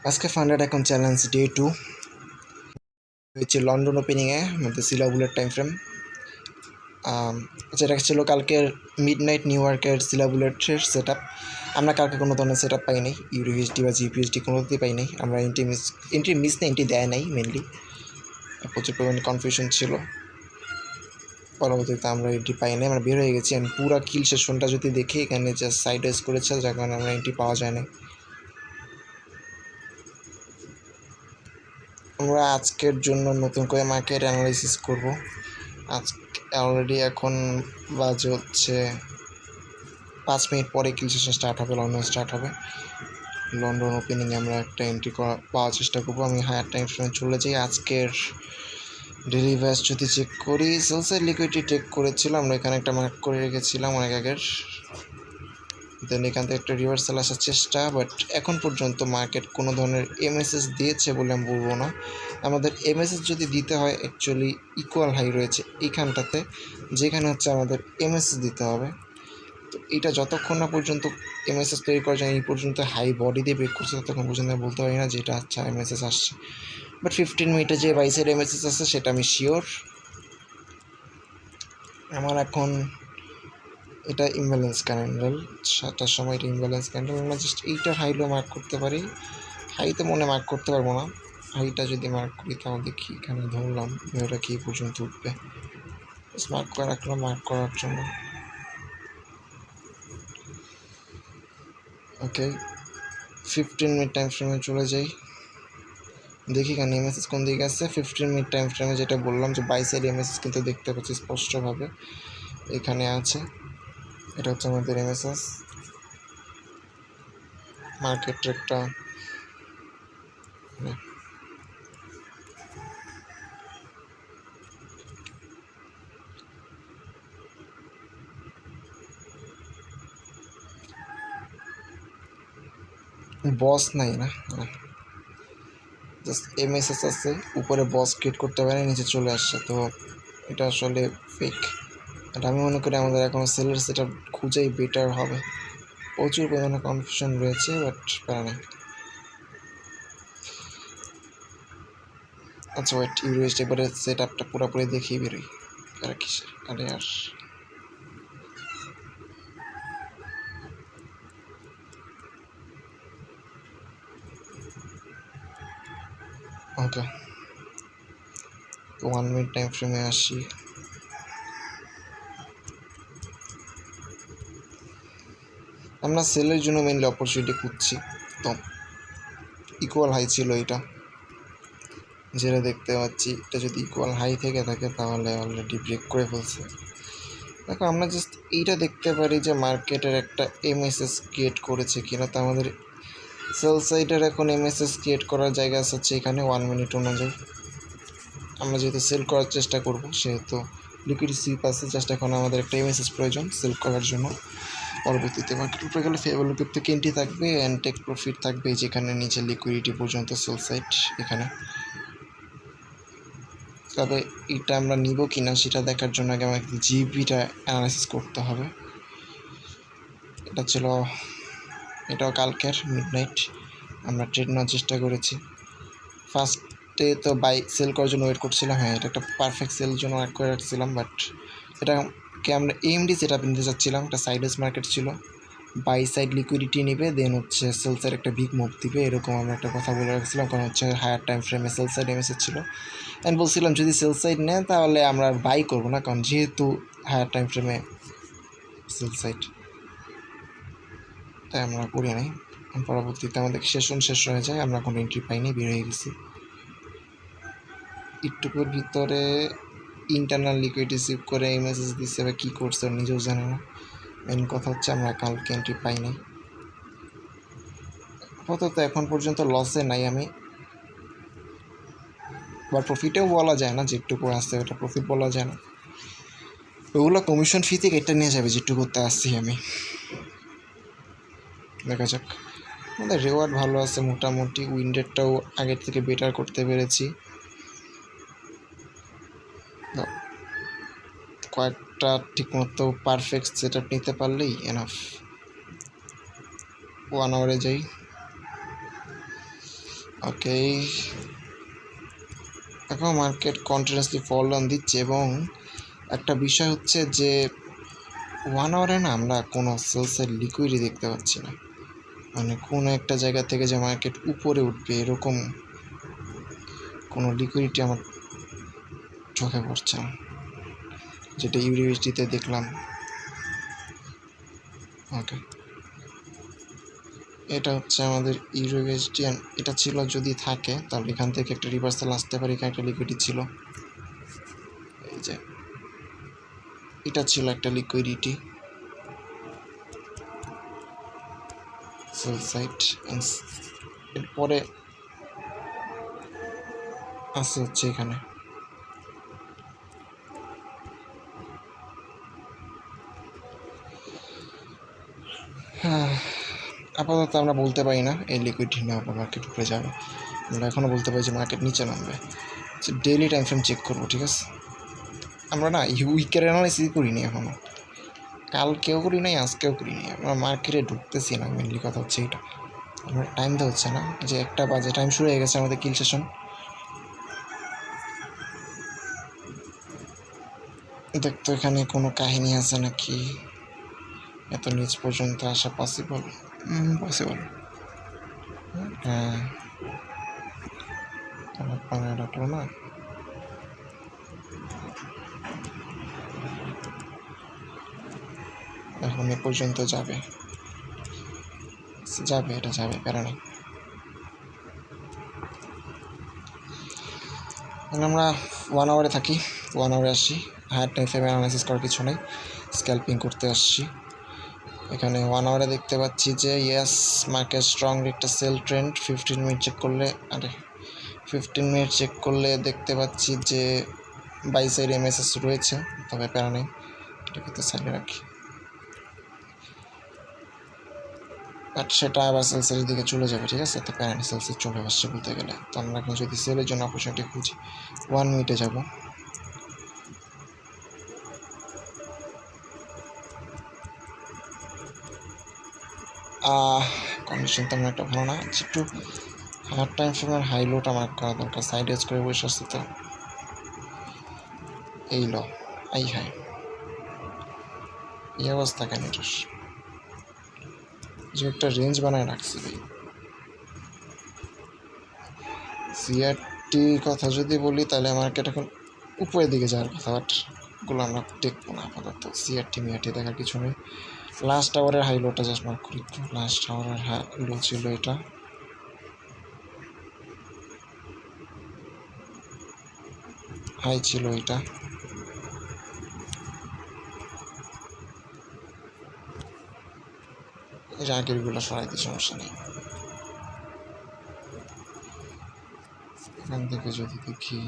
আজকে funded account challenge day 2 হচ্ছে London ওপেনিংয়ে মধ্যে সিলা বুলেট টাইম ফ্রেম। যেটা ছিল কালকের মিড নাইট নিউ ইয়র্কের সিলা বুলেটের সেট আপ। আমরা কালকে কোনো ধরনের সেট আপ পাই নাই, ইউডিএসডি বা জিপিএসডি কোনোতেই পাই নাই। আমরা এন্ট্রি মিস না এন্ট্রি দেয় নাই, মেনলি প্রচুর পরিমাণে কনফিউশন ছিল। পরবর্তীতে আমরা এন্ট্রি পাই নাই, আমরা বের হয়ে গেছি। আমি পুরো কিল সেশনটা যদি দেখি, এখানে জাস্ট সাইড ওয়েজ করেছে, যার কারণে আমরা এন্ট্রি পাওয়া যায় না। আমরা আজকের জন্য নতুন করে মার্কেট অ্যানালাইসিস করব। আজকে অলরেডি এখন বাজে হচ্ছে 5 মিনিট পরে কিল সেশন স্টার্ট হবে, লন্ডন স্টার্ট হবে। লন্ডন ওপেনিংয়ে আমরা একটা এন্ট্রি পাওয়ার চেষ্টা করবো। আমি হায়ার টাইম ফ্রেমে চলে যাই। আজকের ডেলি ভ্যাস যদি চেক করি, সেলসের লিকুইডিটি চেক করেছিল, আমরা এখানে একটা মার্ক করে রেখেছিলাম অনেক আগের। দেন এখান থেকে একটা রিভার্সাল আসার চেষ্টা, বাট এখন পর্যন্ত মার্কেট কোনো ধরনের এমএসএস দিয়েছে বলে আমি বলবো না। আমাদের এমএসএস যদি দিতে হয়, অ্যাকচুয়ালি ইকুয়াল হাই রয়েছে এইখানটাতে, যেখানে হচ্ছে আমাদের এমএসএস দিতে হবে। তো এটা যতক্ষণ না পর্যন্ত এমএসএস তৈরি করা যায়, এই পর্যন্ত হাই বডি দিয়ে ব্রেক করছে, ততক্ষণ পর্যন্ত আমি বলতে পারি না যে এটা আচ্ছা এমএসএস আসছে। বাট 15 মিনিটে যে বাইসের এমএসএস আসছে সেটা আমি শিওর। আমার এখন এটা ইমব্যালেন্স ক্যান্ডেল, 7টার সময় এটা ইমব্যালেন্স ক্যান্ডেল। আমরা জাস্ট এইটার হাইলো মার্ক করতে পারি, হাইতে মনে মার্ক করতে পারবো না। হাইটা যদি মার্ক করি তাহলে দেখি, এখানে ধরলাম ওটা কি পর্যন্ত উঠবে, মার্ক করে রাখলাম মার্ক করার জন্য। ওকে, 15 মিনিট টাইম ফ্রেমে চলে যাই, দেখি কেন এমএসএস কোন দিকে আছে। 15 মিনিট টাইম ফ্রেমে যেটা বললাম যে বাইসের এমএসএস কিন্তু দেখতে পাচ্ছি স্পষ্টভাবে এখানে আছে। এটা হচ্ছে আমাদের এমএসএস। মার্কেট ট্রেকটা বস নাই না, জাস্ট এমএসএস আছে, উপরে বস ক্রিয়েট করতে পারে, নিচে চলে আসছে। তো এটা আসলে ফেক। এটা আমি মনে করি আমাদের এখন সেলের সেটা খুঁজেই বেটার হবে। প্রচুর পরিমাণে কনফিউশন রয়েছে, বাট প্যারা নেই। আচ্ছা ওয়েট, ইউএসডি এবারে সেট আপটা পুরোপুরি দেখিয়ে বেরোই। আর কিসের আরে আর ওকে, 1 মিনিট টাইম ফ্রেমে আসি। আমরা সেলের জন্য মেনলি অপরচুনিটি খুঁজছি। তো ইকুয়াল হাই ছিল এটা, যেটা দেখতে পাচ্ছি। এটা যদি ইকুয়াল হাই থেকে থাকে তাহলে অলরেডি ব্রেক করে ফেলছে। দেখো, আমরা জাস্ট এইটা দেখতে পারি যে মার্কেটের একটা এমএসএস ক্রিয়েট করেছে কিনা। তো আমাদের সেল সাইডের এখন এমএসএস ক্রিয়েট করার জায়গা আছে এখানে 1 মিনিট অনুযায়ী। আমরা যেহেতু সেল করার চেষ্টা করব, সেহেতু লিকুইডিটি সুইপ আছে, জাস্ট এখন আমাদের একটা এমএসএস প্রয়োজন সেল করার জন্য। পরবর্তীতে মার্কেট উপরে গেলে ফেভারেবল থেকে এন্ট্রি থাকবে অ্যান্ড টেক প্রফিট থাকবে, যেখানে নিচে লিকুইডিটি পর্যন্ত সেল সাইড এখানে। তবে এটা আমরা নিব কি না সেটা দেখার জন্য আগে আমাকে জিপিটা অ্যানালাইসিস করতে হবে। এটা ছিল, এটাও কালকের মিড নাইট আমরা ট্রেড নেওয়ার চেষ্টা করেছি। ফার্স্টে তো বাই সেল করার জন্য ওয়েট করছিলাম। হ্যাঁ, এটা একটা পারফেক্ট সেলের জন্য ওয়েট করে রাখছিলাম, বাট এটাকে আমরা এমডি সেট আপ নিতে চাচ্ছিলাম। একটা সাইডওয়েজ মার্কেট ছিল, বাই সাইড লিকুইডিটি নেবে, দেন হচ্ছে সেল সাইড একটা বিগ মুভ দিবে, এরকম আমরা একটা কথা বলে রাখছিলাম। কারণ হচ্ছে হায়ার টাইম ফ্রেমে সেল সাইড এমএসএস ছিল, অ্যান্ড বলছিলাম যদি সেল সাইড নেয় তাহলে আমরা বাই করবো না, কারণ যেহেতু হায়ার টাইম ফ্রেমে সেল সাইড, তাই আমরা করি নাই। পরবর্তীতে আমাদের সেশন শেষ হয়ে যায়, আমরা কোনো এন্ট্রি পাইনি, বের হয়ে গেছি। একটুকুর ভিতরে ইন্টারনাল লিকুইডিটি সিভ করে এমএসএস দিচ্ছে, বা কী করছে নিজেও জানে না। মেন কথা হচ্ছে আমরা কালকে এন্ট্রি পাইনি। আপাতত এখন পর্যন্ত লসে নাই আমি, বা প্রফিটেও বলা যায় না, যেটুকু আসছে ওটা প্রফিট বলা যায় না। ওগুলো কমিশন ফি থেকে এটা নিয়ে যাবে যেটুকুতে আসছি আমি। দেখা যাক, আমাদের রেওয়ার্ড ভালো আছে মোটামুটি, উইন্ডেডটাও আগের থেকে বেটার করতে পেরেছি। কয়েকটা ঠিকমতো পারফেক্ট সেট আপ নিতে পারলেই এনাফ। 1 আওয়ারে যাই, ওকে, এখন মার্কেট কন্টিনিউয়াসলি ফল ডাউন দিচ্ছে এবং একটা বিষয় হচ্ছে যে 1 আওয়ারে না আমরা কোনো সেলসের লিকুইডই দেখতে পাচ্ছি না, মানে কোনো একটা জায়গা থেকে যে মার্কেট উপরে উঠবে এরকম কোনো লিকুইডিটি আমার চোখে পড়ছে না, যেটা ইউনিভার্সিটিতে দেখলাম। ওকে, এটা হচ্ছে আমাদের ইউনিভার্সিটি, এটা ছিল যদি থাকে তাহলে এখান থেকে একটা রিভার্সাল আসতে পারে। এখানে একটা লিকুইডিটি ছিল, এই যে এটা ছিল একটা লিকুইডিটি সেল সাইড। এরপরে আছে হচ্ছে এখানে আপাতত আমরা বলতে পারি না এই লিকুইডিটি নেওয়ার পর মার্কেট উপরে যাবে, আমরা এখনও বলতে পারি যে মার্কেট নিচে নামবে। ডেইলি টাইম ফ্রেম চেক করবো, ঠিক আছে? আমরা না উইকের অ্যানালাইসিস করিনি এখনও, কালকেও করি নাই, আজকেও করি নাই। আমরা মার্কেটে ঢুকতেছি না, মেনলি কথা হচ্ছে এটা। আমার টাইম তো হচ্ছে না, যে 1টা বাজে, টাইম শুরু হয়ে গেছে আমাদের কিল সেশন। দেখতো এখানে কোনো কাহিনী আছে নাকি, এত নিচ পর্যন্ত আসা পসিবল? পসিবল, হ্যাঁ। পায়ে রাখলো না, এখন এ পর্যন্ত যাবে, এটা যাবে, প্যারা নেই। আমরা 1 আওয়ারে থাকি, 1 আওয়ারে আসি, হায়ার টাইম ফ্রেম অ্যানালাইসিস করার কিছু নেই, স্ক্যাল্পিং করতে আসছি। এখানে 1 আওয়ারে দেখতে পাচ্ছি যে ইয়েস মার্কেট স্ট্রং একটা সেল ট্রেন্ড। 15 মিনিট চেক করলে, 15 মিনিট চেক করলে দেখতে পাচ্ছি যে বাই সাইড এমএসএস রয়েছে, তবে প্যারা নেই, এটাকে তো সাইডে রাখি। বাট সেটা আবার সেলসের দিকে চলে যাবে, ঠিক আছে? তো প্যারা নেই, সেলসে চলে আসছে বলতে গেলে। তো আমরা এখন যদি সেলের জন্য অপরচুনিটি খুঁজি, 1 মিনিটে যাব। কন্ডিশন তেমন একটা ভালো না, একটু হার্ড টাইম ফ্রেমের হাই লোটা মার্ক করা দরকার। সাইড এজ করে বসে আসছে তো এই লো, এই হাই, এই অবস্থা কেন? এটার যে একটা রেঞ্জ বানায় রাখছি ভাই। সিআরটি কথা যদি বলি তাহলে মার্কেট এখন উপরের দিকে যাওয়ার কথা, বাট ওগুলো আমরা দেখবো না আপাতত। সিআরটি মিআরটি দেখার কিছু নেই। লাস্ট আওয়ারের হাই লোটা জাস্ট মার্ক করি একটু। লাস্ট আওয়ারের হাই লো ছিল এটা, হাই ছিল এটা। এর আগেরগুলো সরাইতে সমস্যা নেই। এখান থেকে যদি দেখি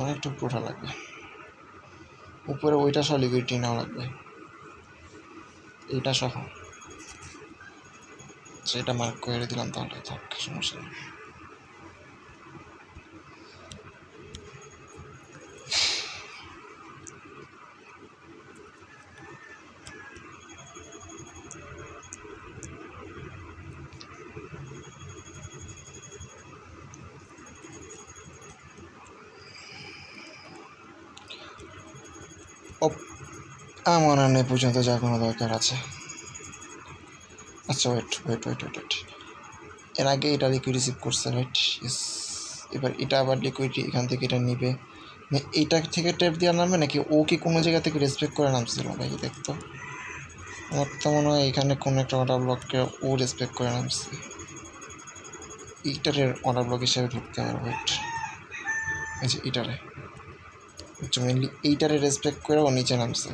অনেকটা পুরোটা লাগবে, উপরে ওইটা সহ লিকুইডিটি নেওয়া লাগবে, এইটা সহ। সেটা মার্ক করে দিলাম, তাহলে থাক, সমস্যা নেই। আমার আর এই পর্যন্ত যা কোনো দরকার আছে। আচ্ছা ওয়েট, এর আগে এটা লিকুইড রিসিভ করছে, রাইট? ইয়েস। এবার এটা আবার লিকুইড এখান থেকে এটা নিবে, এইটা থেকে ট্যাপ দিয়ে নামবে নাকি ও কি কোনো জায়গা থেকে রেসপেক্ট করে নামছিল ভাই? দেখতো আমার তো মনে হয় এখানে কোনো একটা অর্ডার ব্লককে ও রেসপেক্ট করে নামছে, এইটারের অর্ডার ব্লক হিসাবে ধরতে হবে। ওয়েট, আচ্ছা এইটারে, আচ্ছা মেনলি এইটারে রেসপেক্ট করে ও নিচে নামছে।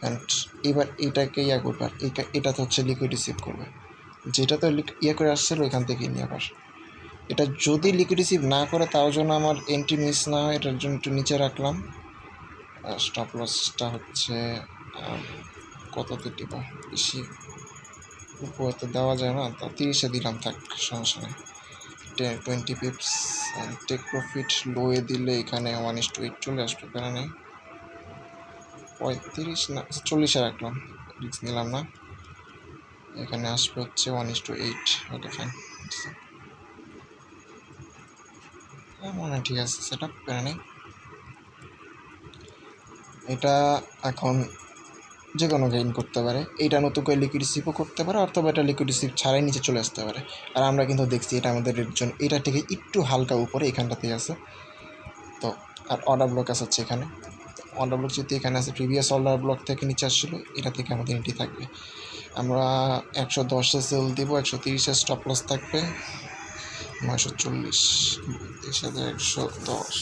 অ্যান্ড এবার এইটাকে ইয়া করবে, আর এটা তো হচ্ছে লিকুইড রিসিভ করবে, যেটা তো ইয়ে করে আসছিলো এখান থেকে নিয়ে। আবার এটা যদি লিকুইড রিসিভ না করে তাও যেন আমার এন্ট্রি মিস না হয়, এটার জন্য একটু নিচে রাখলাম। স্টপ লসটা হচ্ছে কততে দিব, বেশি উপরে তো দেওয়া যায় না, তা 30-এ দিলাম, থাক, সমস্যা নেই। 20 পিপস টেক প্রফিট লোয়ে দিলে এখানে 1:8 চলে আসবে, কারণ 35 না 40 রাখলাম, রিস্ক নিলাম না। এখানে আসবে হচ্ছে 1:8। ওকে ফাইন, মনে ঠিক আছে, সেট আপ করে নেই। এটা এখন যে কোনো গেইন করতে পারে, এইটা নতুন করে লিকুইড রিসিভও করতে পারে, অথবা এটা লিকুইড রিসিভ ছাড়াই নিচে চলে আসতে পারে। আর আমরা কিন্তু দেখছি এটা আমাদের জন্য এটা থেকে একটু হালকা উপরে এখানটাতেই আছে। তো আর অর্ডার ব্লক আছে হচ্ছে এখানে, অর্ডার ব্লক যেহেতু এখানে আছে, প্রিভিয়াস অর্ডার ব্লক থেকে নিচে আসছিলো, এটা থেকে আমাদের এন্ট্রি থাকবে। আমরা 110-এ সেল দিব, 130-এ স্টপ লস থাকবে, 940, 32,110।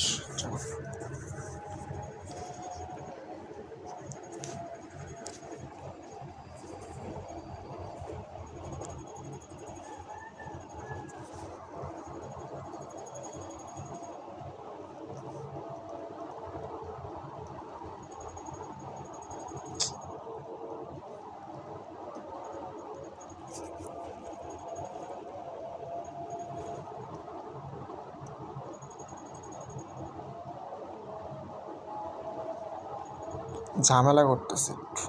ঝামেলা করতেছে একটু।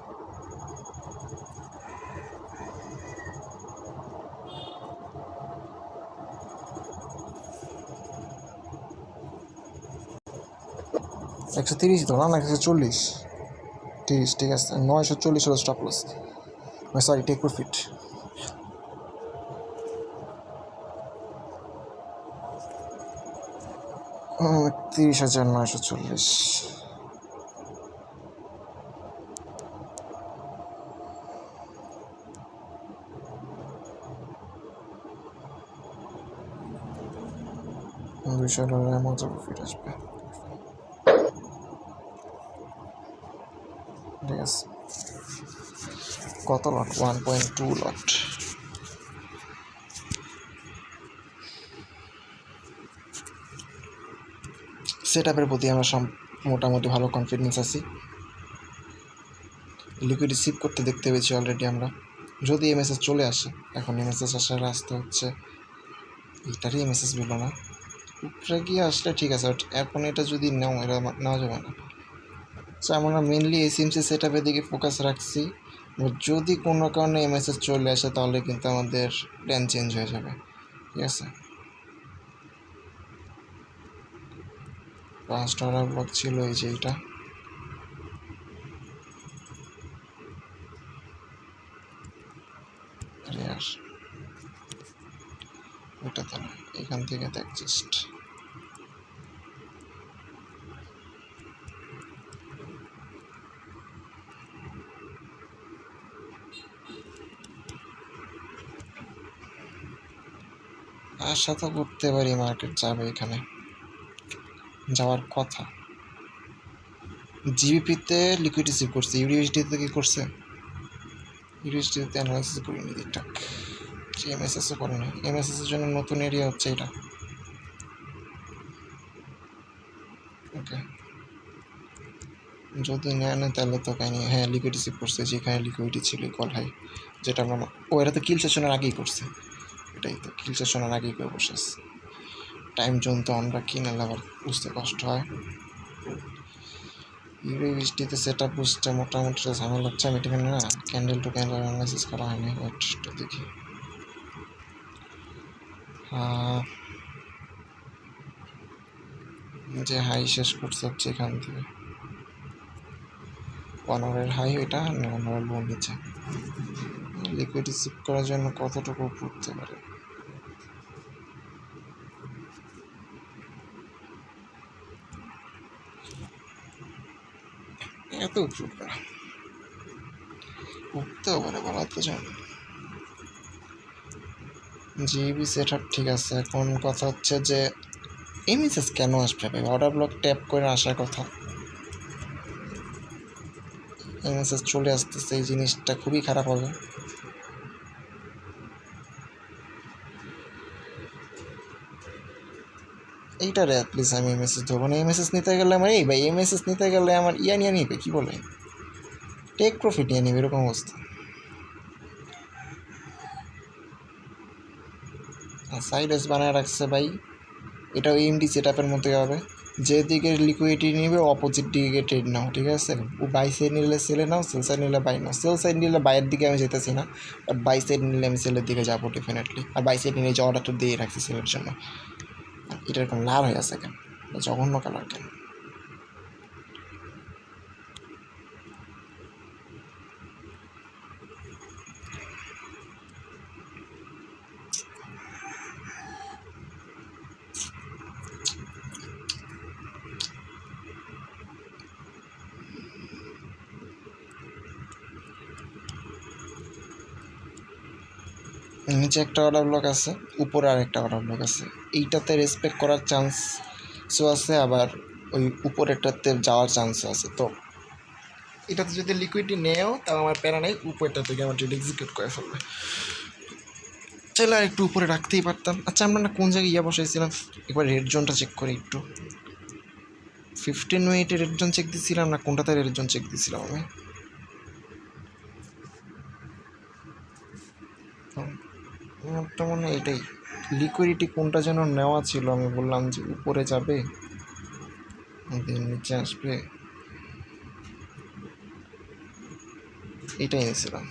একশো 30 তো না, 140, 30, ঠিক আছে। 940 হলো stop loss, sorry take profit. 30,940। $200 মতো প্রফিট আসবে, ঠিক আছে। কত লট? 1.2 লট। সেট আপের প্রতি আমরা মোটামুটি ভালো কনফিডেন্স আছি। লিকুইড রিসিভ করতে দেখতে পেয়েছি অলরেডি আমরা, যদি এমএসএস চলে আসে। এখন এমএসএস আসার রাস্তা হচ্ছে এটারই, এমএসএস বলল না, উপরে গিয়ে আসলে ঠিক আছে, এখন এটা যদি নাও, এটা নেওয়া যাবে না। সো আমরা মেনলি এসএমসি সেট আপের দিকে ফোকাস রাখছি। যদি কোনো কারণে এমএসএস চলে আসে তাহলে কিন্তু আমাদের প্ল্যান চেঞ্জ হয়ে যাবে, ঠিক আছে। 5টা অর্ডার ব্লক ছিল, এই যে এইটা, ওটা তো না, এখান থেকে দেখ জাস্ট আশা তো করতে পারি মার্কেট যাবে, এখানে যাওয়ার কথা। জিবিপিতে লিকুইড রিসিভ করছে, ইউডিএসডিতে কি করছে? ইউডিএসডিতে অ্যানালাইসিস করিনি ঠিকঠাক, এমএসএসও করে না। এমএসএস এর জন্য নতুন এরিয়া হচ্ছে এটা, ওকে। যদি নেয় না তাহলে তো কাহিনি। হ্যাঁ, লিকুইড রিসিভ করছে, যেখানে লিকুইডি ছিল কল হাই, যেটা আমরা এটা তো কিল সেশনের আগেই করছে, এটাই তো কিল সেশনের আগেই করে বসেছে। টাইম জোন তো আমরা কিনালে আবার বুঝতে কষ্ট হয়। ইউডিএসডিতে সেট আপ বুঝতে মোটামুটি ঝামেলা হচ্ছে। আমি এখানে না ক্যান্ডেল টু ক্যান্ডেল অ্যানালাইসিস করা হয়নি, ওয়েটটা দেখি। যে হাই শেষ করছে হচ্ছে এখান থেকে 1 আওয়ারের হাই, ওইটা 1 আওয়ার লো নিচে। লিকুইড রিসিভ করার জন্য কতটুকু পড়তে পারে? এত উঠবে না, উঠতেও পারে, বলা তো জানি। জিবি সেট আপ ঠিক আছে। এখন কথা হচ্ছে যে এমএসএস কেন আসবে ভাই? অর্ডার ব্লক ট্যাপ করে আসার কথা, এমএসএস চলে আসতেছে, এই জিনিসটা খুবই খারাপ হবে। এইটারে অ্যাটলিস্ট আমি এমএসএস ধরবো না। এমএসএস নিতে গেলে আমার এই ভাই, এমএসএস নিতে গেলে আমার নিয়ে নিবে, কী বলে, টেক প্রফিট নিয়ে নিবে, এরকম অবস্থা। সাইড ওয়েস বানায় রাখছে ভাই। এটা এমডি সেট আপের মতোই হবে, যেদিকে লিকুইডিটি নিবে অপোজিট দিকে ট্রেড নাও, ঠিক আছে? ও বাই সাইড নিলে সেলে নাও, সেল সাইড নিলে বাই নাও। সেল সাইড নিলে বাইয়ের দিকে আমি যেতেছি না, বাট বাই সাইড নিলে আমি সেলের দিকে যাবো ডেফিনেটলি। আর বাই সাইড নিলে যে অর্ডারটা দিয়ে রাখছি সেলের জন্য। এটা এরকম লাল হয়ে আছে কেন, জঘন্য কালার কেন? নিচে একটা অর্ডার ব্লক আছে, উপরে আরেকটা অর্ডার ব্লক আছে। এইটাতে রেসপেক্ট করার চান্সও আছে, আবার ওই উপরেরটাতে যাওয়ার চান্সও আছে। তো এটাতে যদি লিকুইডটি নেও তাও আমার প্যারা নেই, উপরেরটা থেকে আমার ট্রেড এক্সিকিউট করে ফেলবে। চাইলে আর একটু উপরে রাখতেই পারতাম। আচ্ছা, আমরা না কোন জায়গায় বসাইছিলাম, একবার রেড জোনটা চেক করি একটু। 15 মিনিটে রেড জোন চেক দিছিলাম না কোনটাতে রেড জোন চেক দিছিলাম আমি? একটা মনে এটাই লিকুইডিটি কোনটা যেন নেওয়া ছিল, আমি বললাম যে উপরে যাবে নিচে আসবে, এটাই নিয়েছিলাম।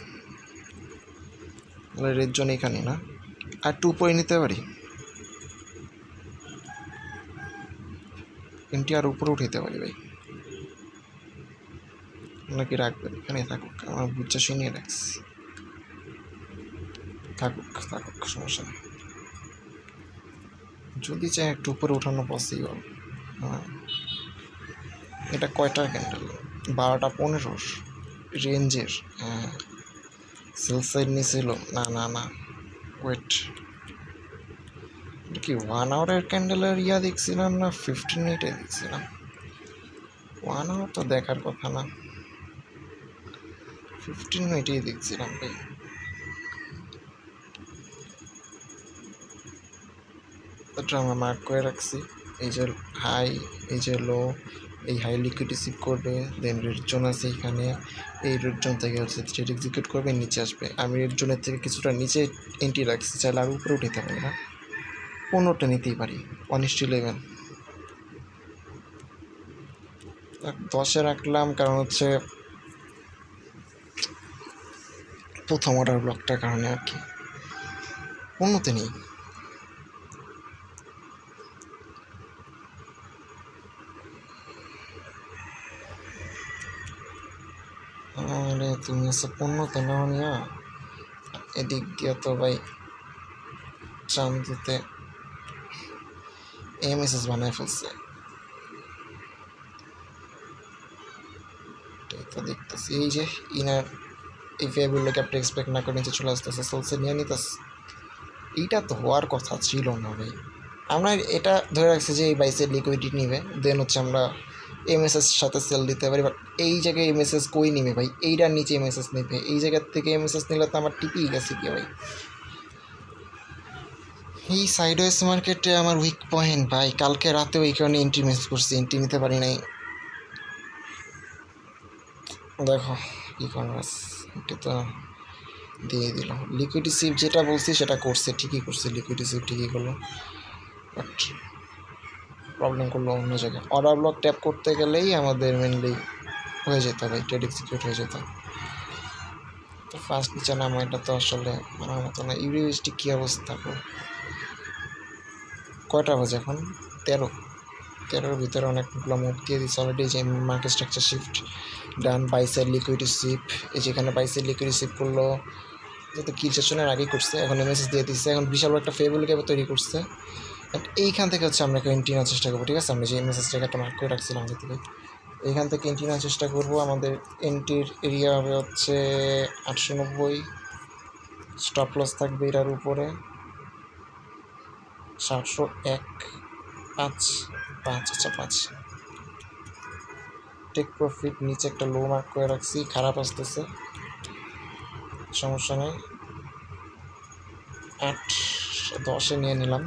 রেড জোন এখানে না, আর একটু উপরে নিতে পারি, এনটি আর উপরে উঠাইতে পারি ভাই, নাকি রাখবেন? এখানে থাকুক, আমার বুঝা শুনিয়ে রাখছি, থাকুক থাকুক, সমস্যা নেই। যদি চাই একটু উপরে উঠানো পসিবল। হ্যাঁ, এটা কয়টার ক্যান্ডেল? 12টা 15 রেঞ্জের। হ্যাঁ, সেল সাইড নিয়েছিল না না না, ওয়েট, কি 1 আওয়ারের ক্যান্ডেলের দেখছিলাম না 15 মিনিটে দেখছিলাম? 1 আওয়ার তো দেখার কথা না, 15 মিনিটেই দেখছিলাম ভাই। এটা আমরা মার্ক করে রাখছি, এই যে হাই, এই যে লো, এই হাই লিকুইড রিসিভ করবে, দেন রেড জোন আছে এখানে, এই রেড জোন থেকে হচ্ছে ট্রেড এক্সিকিউট করবে, নিচে আসবে। আমি রেড জোনের থেকে কিছুটা নিচে এন্ট্রি রাখছি, চাইলে আর উপরে উঠাতে পারি না, 15টা নিতেই পারি। 1:11 10-এ রাখলাম, কারণ হচ্ছে প্রথম অর্ডার ব্লকটার কারণে আর কি। 15তে নেই। আরে তুমি হচ্ছে 15তে নাও নিয়া, এদিক দিয়ে তো ভাই চান্দুতে এমএসএস বানায় ফেলছে, তো দেখতেছি এই যে ইনার এই ফেয়ারগুলোকে আপনি এক্সপেক্ট না করে নিচে চলে আসতেছে, সেলসে নিয়ে নিতেছে। এইটা তো হওয়ার কথা ছিল না ভাই। আমরা এটা ধরে রাখছি যে এই বাইসের লিকুইডিটি নিবে, দেন হচ্ছে আমরা এমএসএস সাথে সেল দিতে পারি, বাট এই জায়গায় এমএসএস কই নিবে ভাই? এইটার নিচে এমএসএস নেবে, এই জায়গার থেকে এমএসএস নিলে তো আমার টিপিই গেছে কি ভাই। এই সাইডওয়েজ মার্কেটে আমার উইক পয়েন্ট ভাই, কালকে রাতেও এই কারণে এন্ট্রি মিস করছি, এন্ট্রি নিতে পারি নাই। দেখো ই কমার্স এটা তো দিয়ে দিল, লিকুইড সিপ যেটা বলছি সেটা করছে, ঠিকই করছে, লিকুইড সিপ ঠিকই করলো, বাট প্রবলেম করলো অন্য জায়গায়। অর্ডার ব্লক ট্যাপ করতে গেলেই আমাদের মেনলি হয়ে যেত ভাই, ট্রেড এক্সিকিউট হয়ে যেত। তো ফার্স্ট নিচে নামা এটা তো আসলে মানার মতো না। ইউরিস্টিক কী অবস্থা? কয়টা বাজে এখন? 13-র ভিতরে অনেকগুলো মুভ দিয়ে দিচ্ছে অলরেডি। যে market structure shift done, buy side liquidity sweep, এই যেখানে বাই সাইড লিকুইডিটি সিপ করলো, যাতে কিল সেশনের আগেই করছে, এখন এমএসএস দিয়ে দিচ্ছে, এখন বিশাল একটা ফেবল ক্যাপ তৈরি করছে। এইখান থেকে হচ্ছে আমরা এন্ট্রি নেওয়ার চেষ্টা করবো, ঠিক আছে? আমরা যে এমএসএসটাকে একটা মার্ক করে রাখছিলাম আগে থেকে, এইখান থেকে এন্ট্রি নেওয়ার চেষ্টা করবো। আমাদের এন্ট্রির এরিয়া হবে হচ্ছে 890, স্টপ লস থাকবে এটার উপরে 701.5, আচ্ছা 5। টেক প্রফিট নিচে একটা লো মার্ক করে রাখছি, খারাপ আসতেছে, সমস্যা নেই। 8-10-এ নিয়ে নিলাম,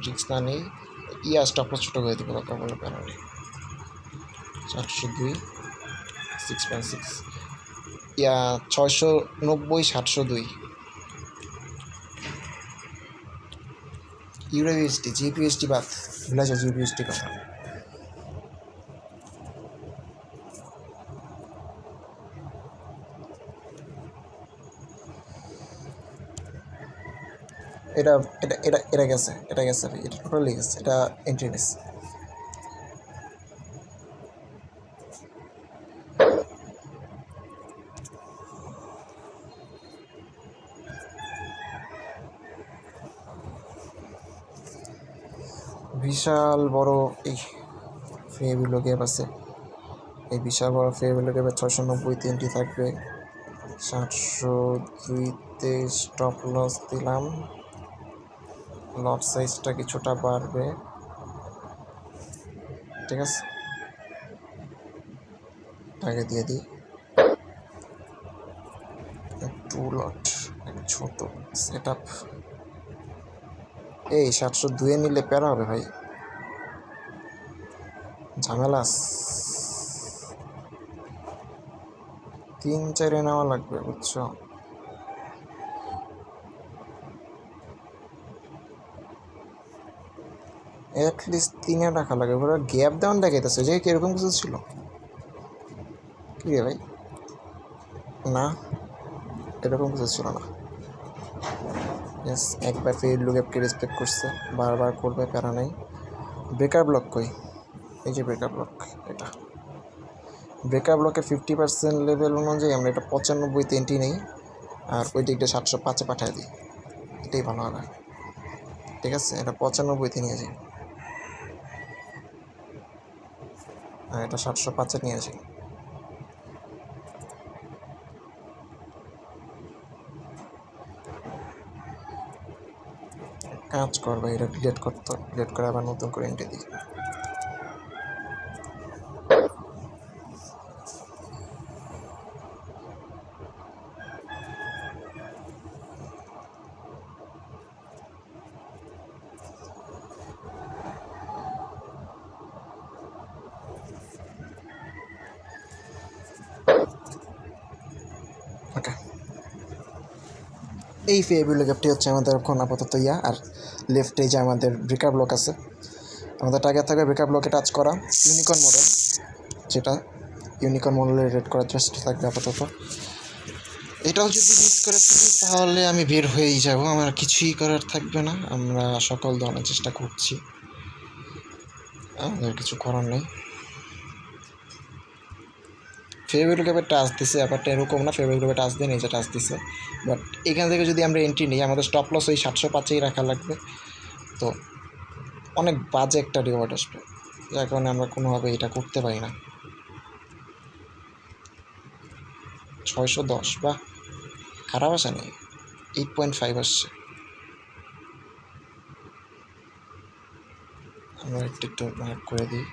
রিক্স না নেই। স্টপ লস ছোটো হয়ে দেবো, কথা বলে প্যারা নেই। 702, 6.6, 690, 702। ইউরোইউএসডি জিপিএসডি বাদ ভুলে যাও জিপিএসডি কথা। এটা এটা এটা এটা গেছে এটা গেছে এটা টোটালি গেছে, এটা এন্ট্রি গেছে। বিশাল বড় এই ফেভিলো গ্যাপ আছে, এই বিশাল বড় ফেভিলো গ্যাপে 690 এন্ট্রি থাকবে। 702তে স্টপ লস দিলাম, লট সাইজটা কিছুটা বাড়বে, ঠিক আছে আগে দিয়ে দিই। 2 লট ছোট সেট আপ। এই 702 নিলে প্যারা হবে ভাই, ঝামেলা 3-4 নেওয়া লাগবে বুঝছো। অ্যাটলিস্ট 3-এ রাখা লাগে, ওরা গ্যাপ দেওয়ান দেখাইতেছে যে কিরকম কিছু ছিল কি রে ভাই, না এরকম কিছু ছিল না। একবার ফেভিলো গ্যাপকে রেসপেক্ট করছে, বারবার করবে, প্যারা নেই। ব্রেকার ব্লক কই, এই যে ব্রেকার ব্লক, এটা ব্রেকার ব্লকের 50% লেভেল অনুযায়ী আমরা এটা 95তে এন্ট্রি নেই, আর ওই দিকটা 705-এ পাঠিয়ে দিই, এটাই ভালো হবে, ঠিক আছে। এটা 95তে নিয়ে যাই, আর এটা 705-এ নিয়ে যাই। কাজ করবে, এটা ডিলেট করতো, ডিলেট করে আবার নতুন করে এন্ট্রি দিই। ওকে, এই ফেভিলো গ্যাপটি হচ্ছে আমাদের এখন আপাতত ইয়া। আর লেফটে যে আমাদের ব্রেকার ব্লক আছে, আমাদের টার্গেট থাকবে ব্রেকার ব্লকে টাচ করা, ইউনিকর্ন মডেল, যেটা ইউনিকর্ন মডেলের রেড করার চেষ্টা থাকবে আপাতত। এটাও যদি মিস করে ফেলি তাহলে আমি বের হয়েই যাব, আমার কিছুই করার থাকবে না। আমরা সকল ধরনের চেষ্টা করছি, আমাদের কিছু করার নেই। ফেভিলো গ্যাপে টাচ দিছে, ব্যাপারটা এরকম না ফেভিলো গ্যাপে টাচ দিয়ে নিজে টাচ দিছে, বাট এখান থেকে যদি আমরা এন্ট্রি নিই আমাদের স্টপ লস ওই 705-এই রাখা লাগবে, তো অনেক বাজে একটা রিওয়ার্ড আসবে, যার কারণে আমরা কোনোভাবে এটা করতে পারি না। 610 বা খারাপ আসে নেই, 8.5 আসছে। আমরা একটু মার্ক করে দিই,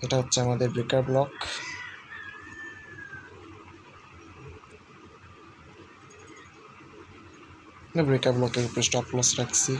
এটা হচ্ছে আমাদের ব্রেকার ব্লক। ব্রেকার ব্লকের উপরে স্টপ লস রাখছি,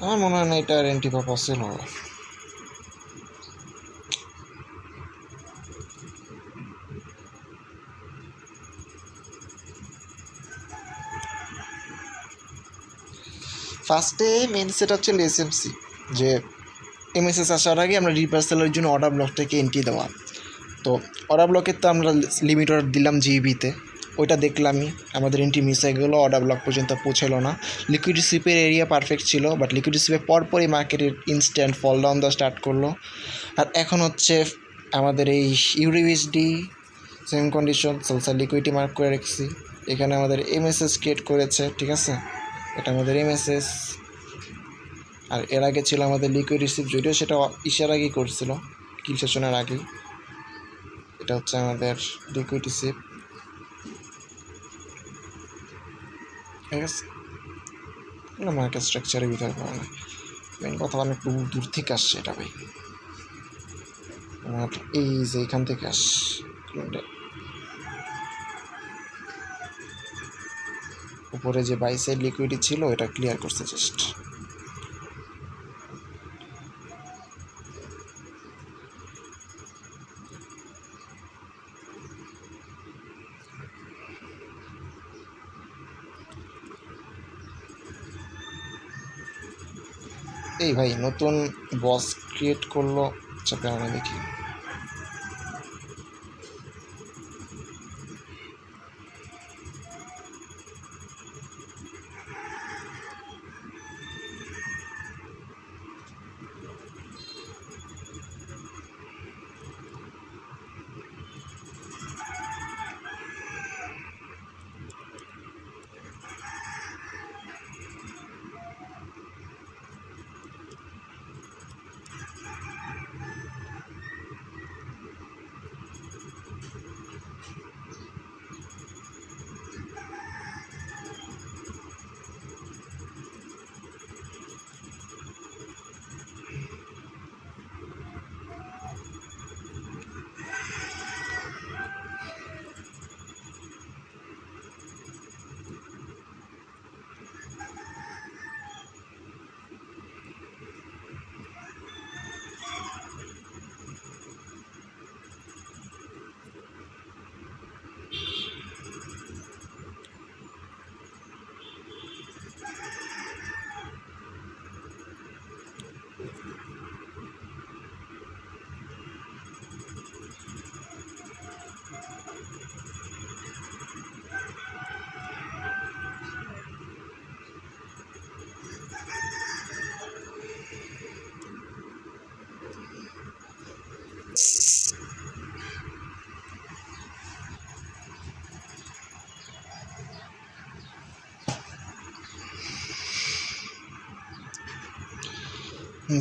আমার মনে হয় না এটা এন্ট্রি পাওয়া পসিবল হবে। ফার্স্টে মেন সেট হচ্ছে এসএমসি, যে এমএসএস আসার আগে আমরা রিপার্সেলের জন্য অর্ডার ব্লকটাকে এন্ট্রি দেওয়া। তো অর্ডার ব্লকের তো আমরা লিমিট অর্ডার দিলাম জিবিতে, ওইটা দেখলামই, আমাদের এন্ট্রি মিস হয়ে গেলো, অর্ডার ব্লক পর্যন্ত পৌঁছালো না। লিকুইড রিসিপের এরিয়া পারফেক্ট ছিল, বাট লিকুইড রিসিপের পরপরই মার্কেটের ইনস্ট্যান্ট ফল ডাউন দেওয়া স্টার্ট করলো। আর এখন হচ্ছে আমাদের এই ইউরিভিসডি সেম কন্ডিশন সেলসার লিকুইডটি মার্ক করে রেখেছি। এখানে আমাদের এমএসএস ক্রিয়েট করেছে, ঠিক আছে, এটা আমাদের এমএসএস। আর এর আগে ছিল আমাদের লিকুইড রিসিভ, যদিও সেটা ইসের আগেই করছিল, কিল সেশনের আগেই। এটা হচ্ছে আমাদের লিকুইড রিসিভ, ঠিক আছে। এগুলো মার্কেট স্ট্রাকচারের ভিতরে পড়ে না, মেন কথা অনেক দূর থেকে আসছে এটা ভাই। আমার এই যে এখান থেকে উপরে যে বাইসের লিকুইডি ছিল এটা ক্লিয়ার করছে জাস্ট। এই ভাই নতুন বস ক্রিয়েট করলো, চাপে আমরা দেখি।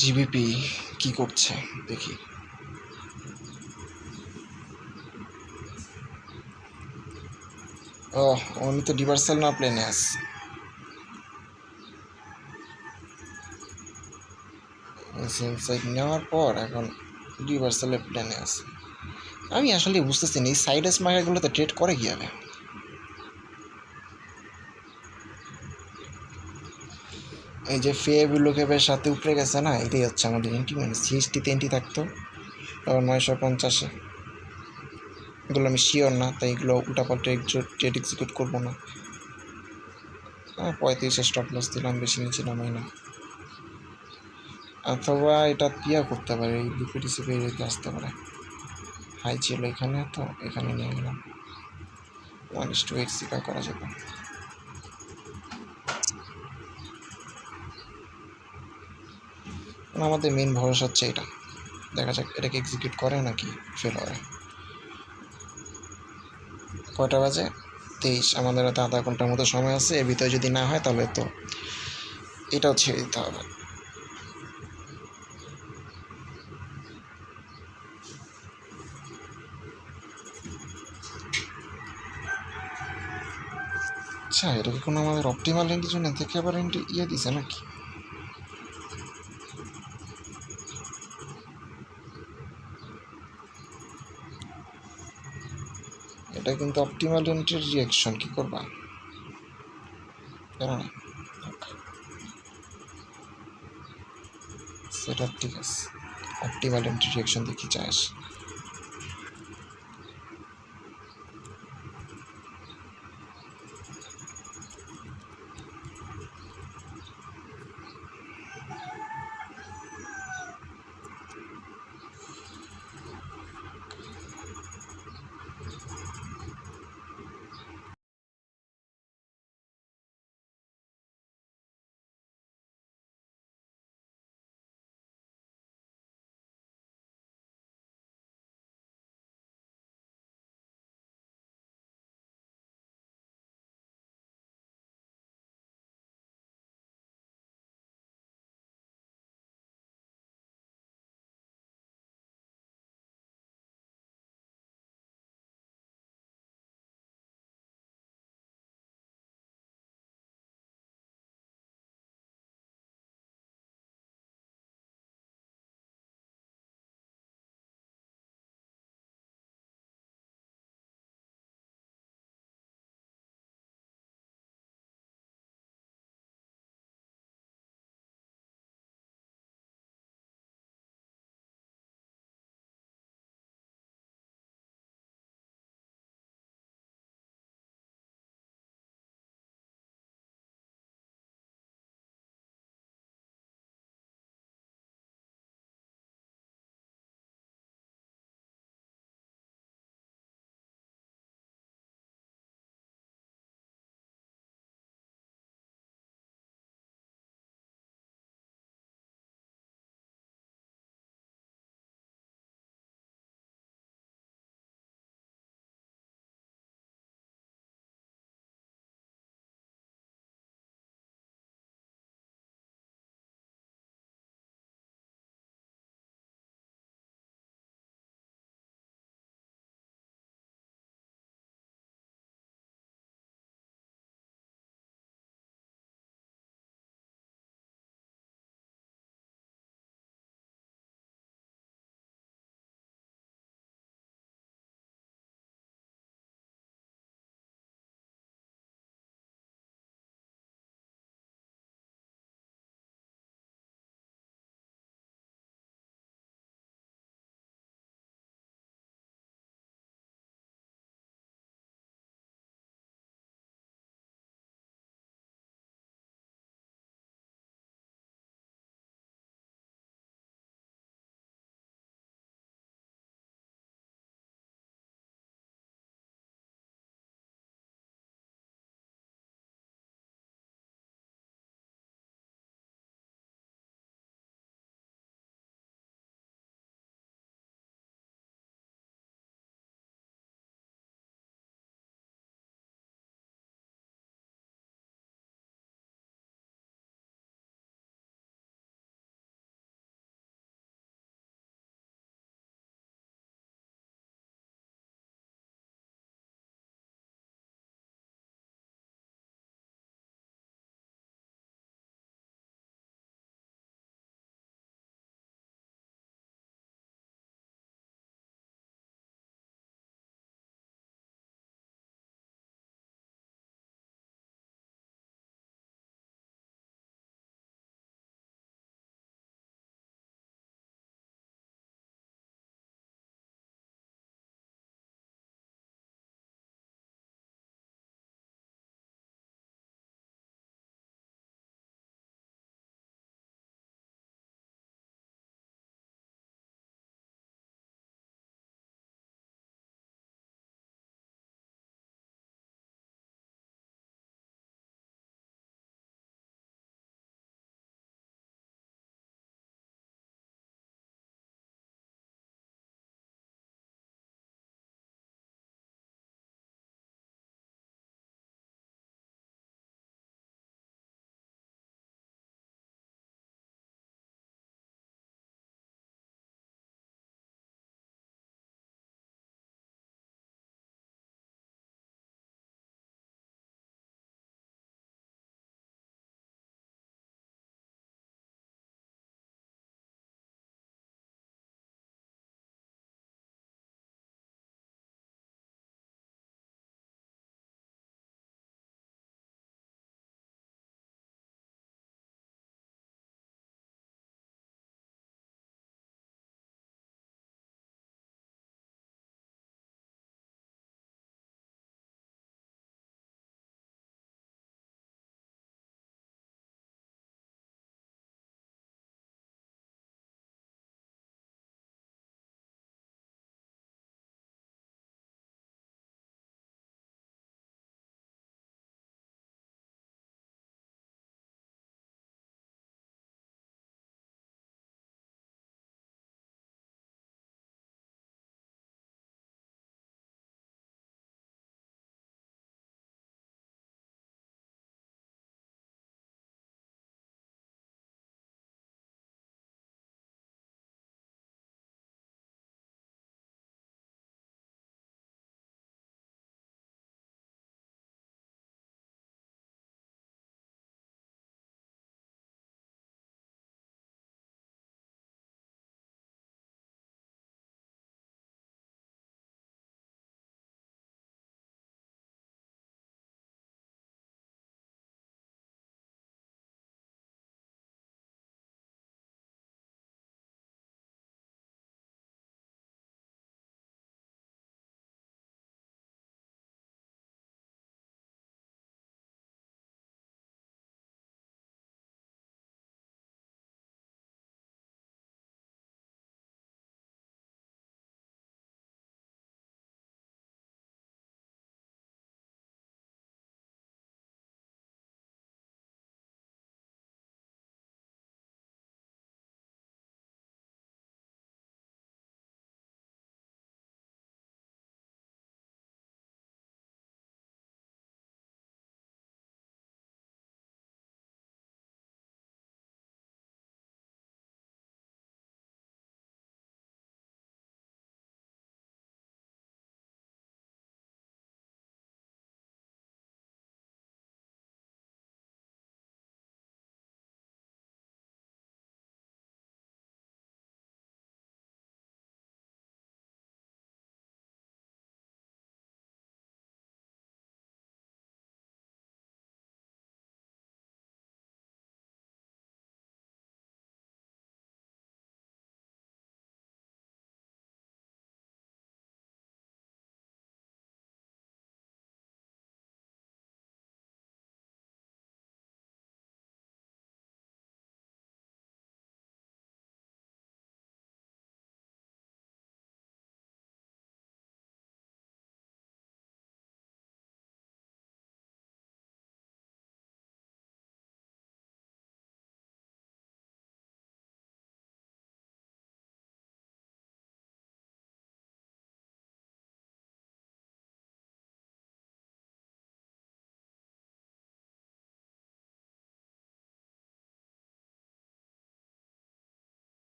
জিবিপি কি করছে দেখি। ও উনি তো ডিভার্সাল না প্লেনে আছে। সেন্সাইড নেওয়ার পর এখন ডিভার্সালের প্লেনে আছে। আমি আসলে বুঝতেছি না এই সাইডাস মার্কাগুলোতে ট্রেড করে কীভাবে। এই যে ফেবিলোকেবের সাথে উপরে গেছে না, এটাই হচ্ছে আমাদের এন্ট্রি, মানে সিএসটিতে এন্ট্রি থাকতো, তারপর 950। এগুলো আমি শিওর না, তাই এগুলো উল্টাপাল্টা ট্রেড এক্সিকিউট করবো না। 35 স্টপ লস দিলাম, বেশি নিচে নামাই না। অথবা এটা পিয়া করতে পারে, এই লিকুইড হিসেবে রেখে আসতে পারে। হাই ছিল এখানে, তো এখানে নিয়ে গেলাম। 1:8 সিকা করা যাবে। আমাদের মেন ভরসা হচ্ছে এটা, দেখা যাক এটাকে এক্সিকিউট করে নাকি ফেল হয়। কয়টা বাজে? 23। আমাদের হাতে আধা ঘন্টার মতো সময় আছে, এর ভিতরে যদি না হয় তাহলে তো এটাও ছেড়ে দিতে হবে। আচ্ছা, এটা কি কোনো আমাদের অপটিমাল রেঞ্জের জন্য থেকে আবার ইয়ে দিছে নাকি? এটা কিন্তু অপটিমাল এন্ট্রির রিয়াকশন, কি করবা? সেটা ঠিক আছে, অপটিমাল এন্ট্রি রিয়াকশন দেখি চাস।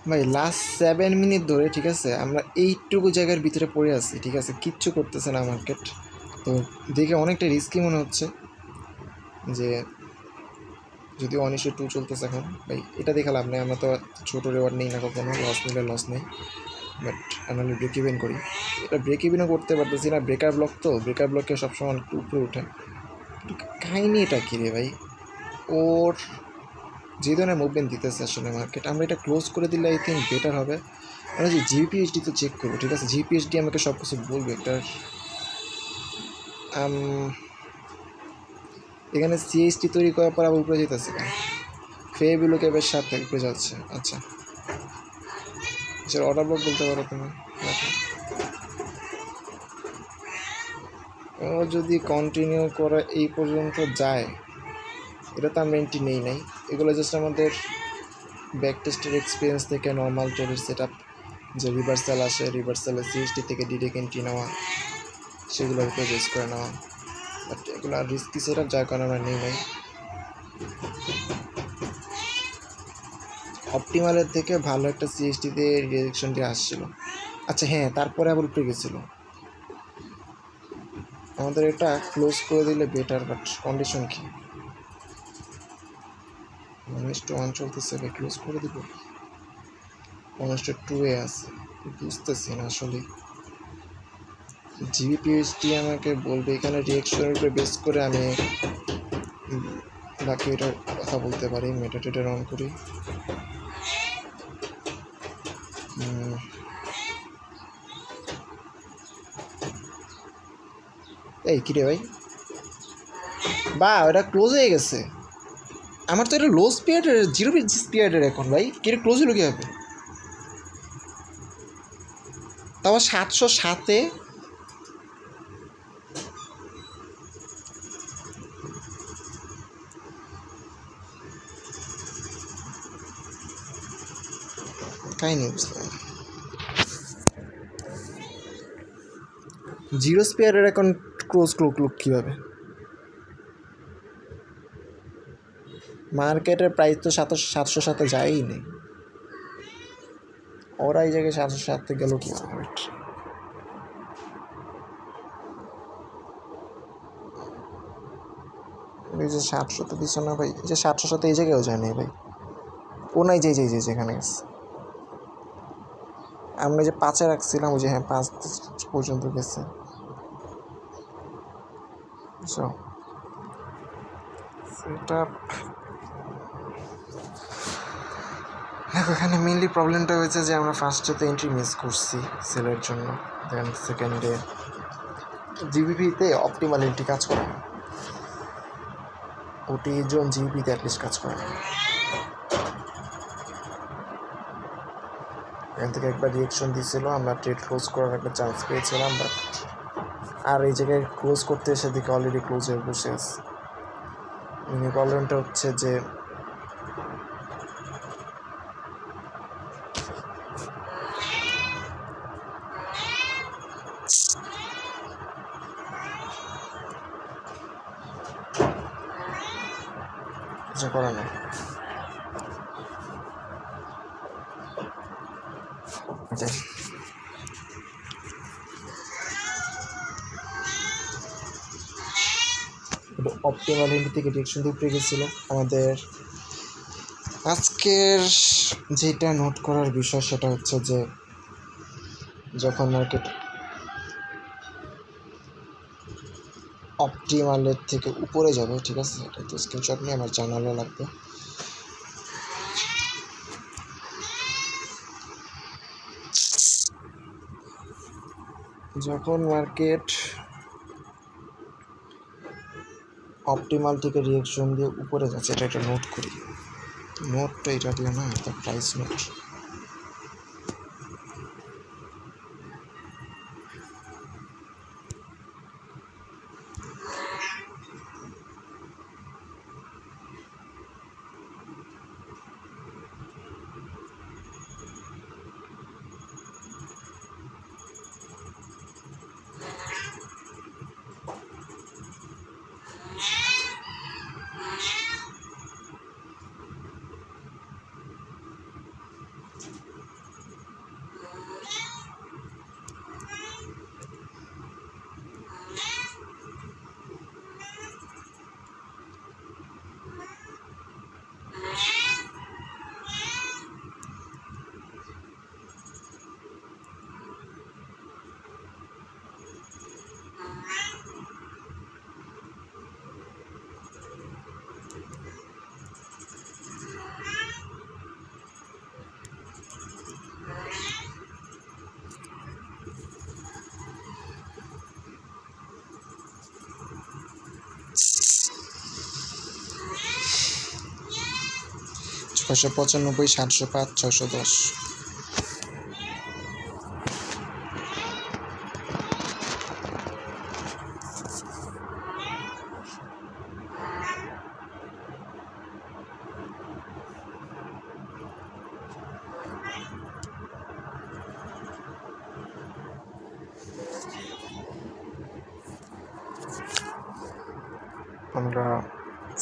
ভাই লাস্ট 7 মিনিট ধরে, ঠিক আছে, আমরা এইটুকু জায়গার ভিতরে পড়ে আছি, ঠিক আছে, কিচ্ছু করতেছে না মার্কেট। তো দেখে অনেকটা রিস্কি মনে হচ্ছে যে, যদি 1:2 চলতেছে এখন, ভাই এটা দেখে লাভ নেই, আমরা তো ছোটো রেওয়ার্ড নেই না কখনো, লস নিলে লস নেই, বাট আমরা ব্রেক ইভেন করি। এটা ব্রেক ইভেনও করতে পারতেছি না, ব্রেকার ব্লক, তো ব্রেকার ব্লকে সবসময় একটু উপরে উঠে। কাহিনি এটা কী রে ভাই, ওর যে ধরনের মুভমেন্ট দিতেছে আসলে মার্কেট, আমরা এটা ক্লোজ করে দিলে আই থিঙ্ক বেটার হবে। আমরা যে জিপিএইচডি তো চেক করবো, ঠিক আছে, জিপিএইচডি আমাকে সব কিছু বলবে এটার। এখানে সিএইচডি তৈরি করার পর আবার উপরে যেতেছে কেন, ফেবিলো ক্যাবের সাথে উপরে যাচ্ছে। আচ্ছা স্যার, অর্ডার ব্লক বলতে পারো তুমি। ও যদি কন্টিনিউ করা এই পর্যন্ত যায়, এটা তো আমরা এন্ট্রি নেই নাই, এগুলো জাস্ট আমাদের ব্যাক টেস্টের এক্সপিরিয়েন্স থেকে নর্মাল ট্রেডের সেট আপ, যে রিভার্সাল আসে, রিভার্সালে সিএসটি থেকে ডিরেক্ট এন্ট্রি নেওয়া, সেগুলোর উপরে বেস করে নেওয়া, বাট এগুলো আর রিস্কি সেট আপ, যার কারণে আমরা নেই নাই। অপটিমালের থেকে ভালো একটা সিএসটিতে রিজেকশনটি আসছিল। আচ্ছা হ্যাঁ, তারপরে আবার উপরে গেছিলো। আমাদের এটা ক্লোজ করে দিলে বেটার, বাট কন্ডিশন কি, 1:1 চলতেছে, ক্লোজ করে দিব, 1:2 আছে, বুঝতেছি না আসলে। জিপিএইচডি আমাকে বলবে এখানে রিয়েকশনের উপরে বেস করে আমি বাকি এটার কথা বলতে পারি। মেটাডেটা অন করি। এই কিরে ভাই, বা এটা ক্লোজ হয়ে গেছে। আমার তো এটা লো স্পিয়ারের, 0 স্পিয়ারের এখন ভাই, কিরে ক্লোজ হলো কীভাবে? তাও 707-এ। কাহিনি বুঝলাম, 0 স্পিয়ারের এখন ক্লোজ কীভাবে? মার্কেটের প্রাইস তো 707-এ যায়ই নেই, ওরা এই জায়গায় 707-এ গেল কীভাবে? এই যে 700 দিচ্ছ না ভাই, এই যে 700 এই জায়গায়ও যায় নাই ভাই, ও নাই, যেখানে গেছে আমরা যে 5-এ রাখছিলাম, ওই যে হ্যাঁ 5 পর্যন্ত গেছে। বুঝছো, সেটা দেখো এখানে মেনলি প্রবলেমটা হয়েছে যে আমরা ফার্স্টে তো এন্ট্রি মিস করছি সেলের জন্য, দেন সেকেন্ডে জিবিপিতে অপটিমাল এন্ট্রি কাজ করে না, ওটি জন জিবিপিতে অ্যাটলিস্ট কাজ করে না। এখান থেকে একবার রিয়েকশন দিয়েছিল, আমরা ট্রেড ক্লোজ করার একটা চান্স পেয়েছিলাম, বাট আর এই জায়গায় ক্লোজ করতে এসে দিকে অলরেডি ক্লোজ হয়ে বসে আছে। প্রবলেমটা হচ্ছে যে কিছু করার নেই। অপটিমাল এন্ট্রি থেকে ডিরেকশন দিয়ে উপরে গেছিলো। আমাদের আজকের যেটা নোট করার বিষয় সেটা হচ্ছে যে যখন মার্কেট অপটিমালের থেকে উপরে যাবে, ঠিক আছে, এটা তো স্ক্রিনশট নিয়ে আমার জানানো লাগবে। যখন মার্কেট অপটিমাল থেকে রিয়েকশন দিয়ে উপরে যাচ্ছে, এটা একটা নোট করি, নোটটা এটা দিয়ে না, এটা প্রাইস নোট। 695, 705, 610। আমরা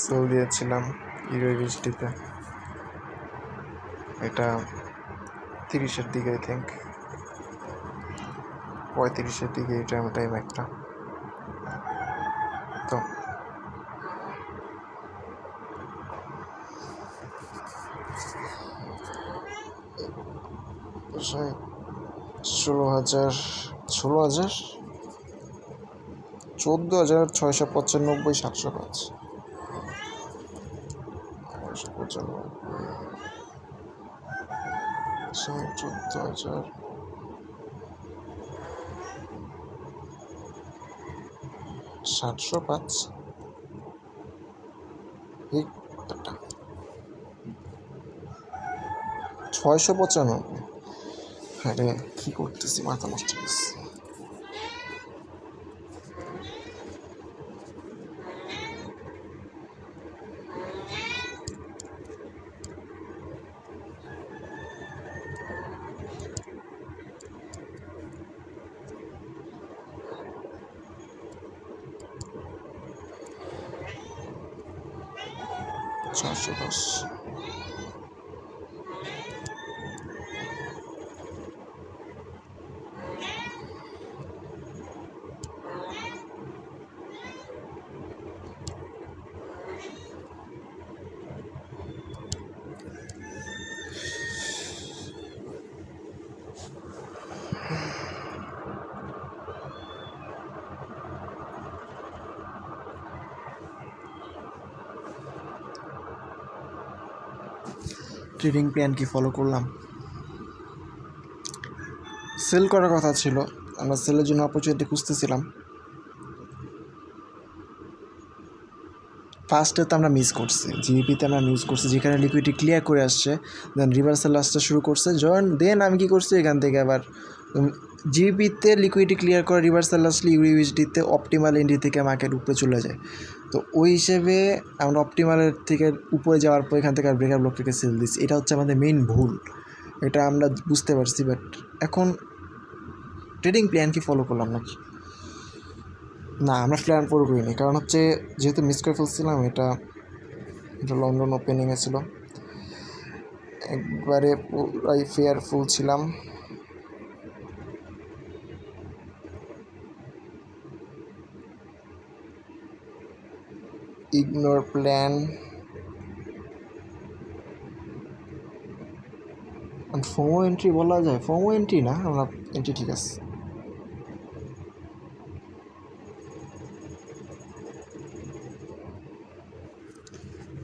সেল দিয়েছিলাম ইউএসডিতে, এটা 30-এর দিকে, আই থিঙ্ক 35-এর দিকে এই টাইম একটা। তো 14,000, 14,695, 705, 14,000, 705 এই কতটা 695। আরে কি করতেছি, মাথা নষ্ট করছি। চারশো দশ। ট্রেডিং প্ল্যান কি ফলো করলাম? সেল করার কথা ছিল, আমরা সেলের জন্য অপরচুনিটি খুঁজতেছিলাম। ফার্স্টে তো আমরা মিস করছি, জিবিপিতে আমরা মিস করছি, যেখানে লিকুইডিটি ক্লিয়ার করে আসছে, দেন রিভার্সাল আসতে শুরু করছে। দেন আমি কি করছি, এখান থেকে আবার জিবিপিতে লিকুইডিটি ক্লিয়ার করে রিভার্সাল আসলে ইউএসডিতে অপটিমাল এন্ট্রি থেকে মার্কেট উপরে চলে যায়। তো ওই হিসেবে আমরা অপটিমালের থেকে উপরে যাওয়ার পর এখান থেকে আর ব্রেকার ব্লক থেকে সেল দিচ্ছি। এটা হচ্ছে আমাদের মেইন ভুল, এটা আমরা বুঝতে পারছি। বাট এখন ট্রেডিং প্ল্যান কি ফলো করলাম নাকি? না, আমরা প্ল্যান ফলো করিনি, কারণ হচ্ছে যেহেতু মিস করে ফেলছিলাম। এটা লন্ডন ওপেনিংয়ে ছিল, একবারে পুরাই ফেয়ারফুল ছিলাম। ইগনোর প্ল্যান, ফোমো এন্ট্রি বলা যায়, ফোমো এন্ট্রি না, আমরা এন্ট্রি ঠিক আছে।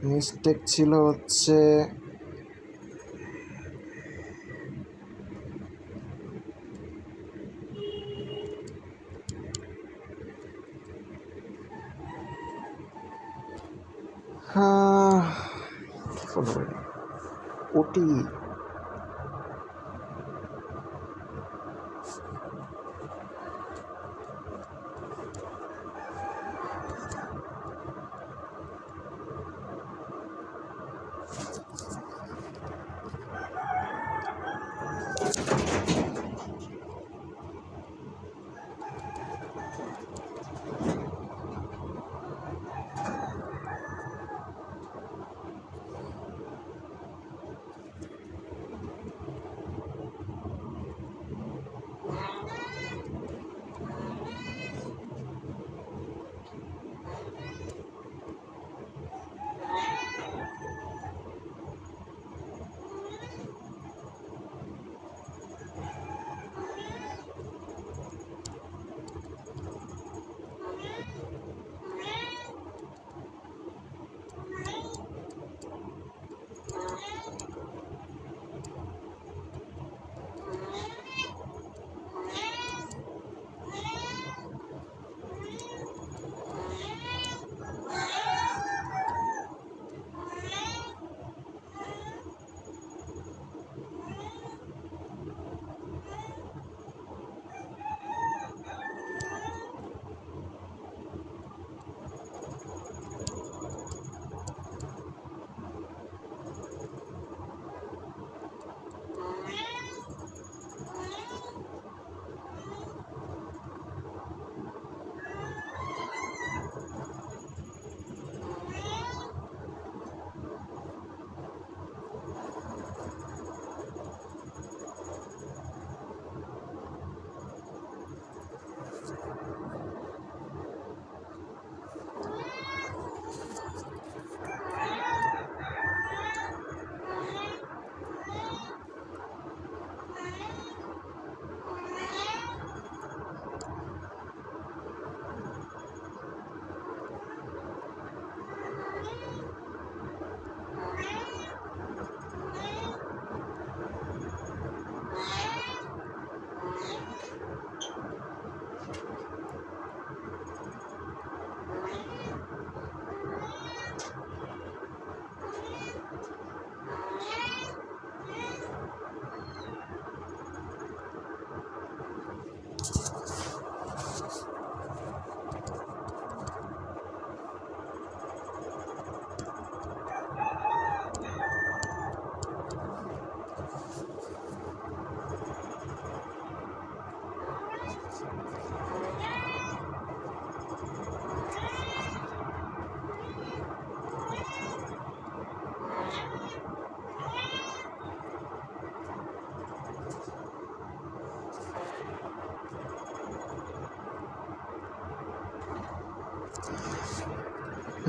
মিস্টেক ছিল হচ্ছে ওটি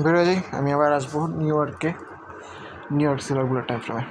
বেরোয় যাই, আমি আবার আসবো new York silver bullet time ফ্রেমে।